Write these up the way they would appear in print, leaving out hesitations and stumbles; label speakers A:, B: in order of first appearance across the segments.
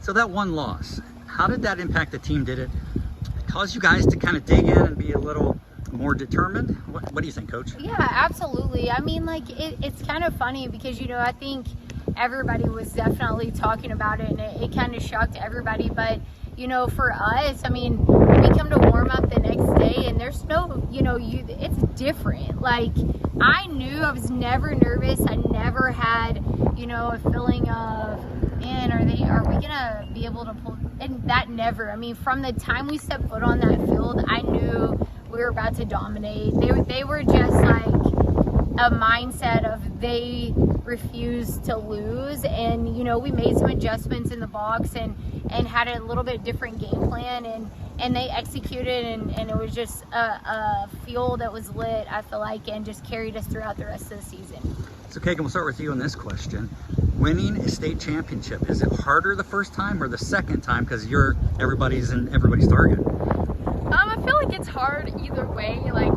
A: So that one loss, how did that impact the team? Did it cause you guys to kind of dig in and be a little more determined? What do you think, Coach?
B: Yeah, absolutely. I mean, like, it's kind of funny because, you know, I think everybody was definitely talking about it, and it kind of shocked everybody. But, you know, for us, I mean, we come to warm up the next day and there's no, you know, it's different. Like, I knew I was never nervous. I never had, you know, a feeling of, man, are we gonna be able to pull? And that never. I mean, from the time we stepped foot on that field, I knew we were about to dominate. They were just like a mindset of they refused to lose, and you know, we made some adjustments in the box and had a little bit different game plan, and they executed, and it was just a field that was lit, I feel like, and just carried us throughout the rest of the season.
A: So Kagan, we'll start with you on this question. Winning a state championship, is it harder the first time or the second time because you're everybody's target?
C: I feel like it's hard either way. Like,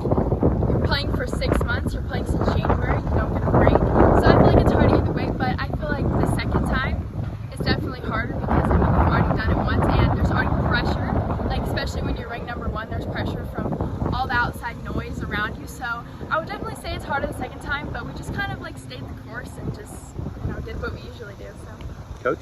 C: you're playing for 6 months, you're playing since January, you don't get a break. So I feel like it's hard either way, but I feel like the second time is definitely harder because, I mean, you've already done it once and there's already pressure. Like, especially when you're ranked #1, there's pressure from all the outside noise around you. So I would definitely say it's harder the second time, but we just kind of like stayed the course and just, you know, did what we usually do. So,
A: Coach?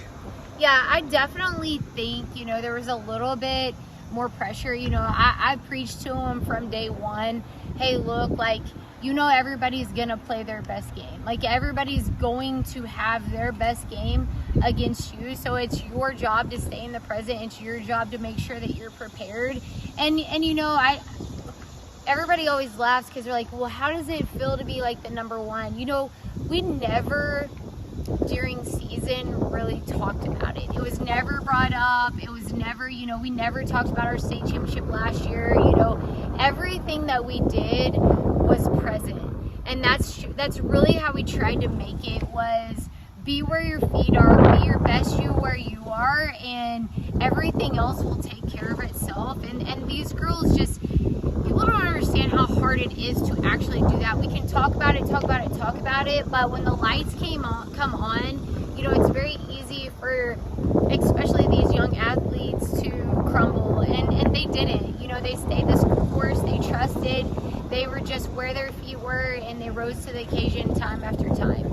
B: Yeah, I definitely think, you know, there was a little bit more pressure. You know, I preached to them from day one, hey, look, like, you know, everybody's gonna play their best game. Like, everybody's going to have their best game against you. So it's your job to stay in the present. It's your job to make sure that you're prepared. And you know, everybody always laughs because they're like, well, how does it feel to be like the #1? You know, we never during season really talked about it. It was never brought up. It was never, you know, we never talked about our state championship last year. You know, everything that we did was present. And that's really how we tried to make it, was be where your feet are, be your best you where you are, and everything else will take care of itself. And these girls just, people don't understand how hard it is to actually do that. We can talk about it, but when the lights come on, you know, it's very easy for especially these young athletes to crumble, and they didn't. You know, they stayed this course, they trusted, they were just where their feet were, and they rose to the occasion time after time.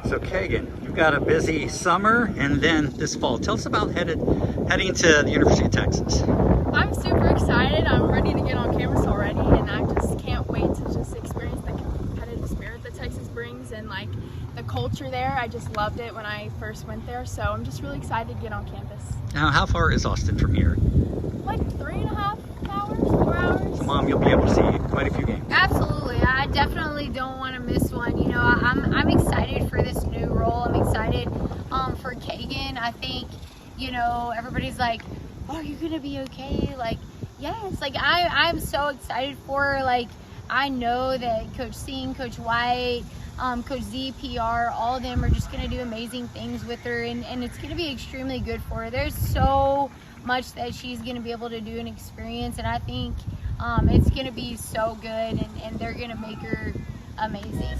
A: So Kagan, you've got a busy summer and then this fall. Tell us about heading to the University of Texas.
C: I'm super excited. I'm ready to get on campus already, and I just can't wait to just experience the competitive spirit that Texas brings and like the culture there. I just loved it when I first went there, so I'm just really excited to get on campus.
A: Now, how far is Austin from here?
C: Like 3.5 hours, 4 hours.
A: So Mom, you'll be able to see quite a few games.
B: Absolutely. I definitely don't want to miss one. You know, I'm excited for this new role. I'm excited for Kagan. I think, you know, everybody's like, oh, are you going to be okay? Like, yes. Like, I'm so excited for her. Like, I know that Coach Singh, Coach White, Coach Z, PR, all of them are just going to do amazing things with her, and it's going to be extremely good for her. There's so much that she's going to be able to do and experience, and I think it's going to be so good, and they're going to make her amazing.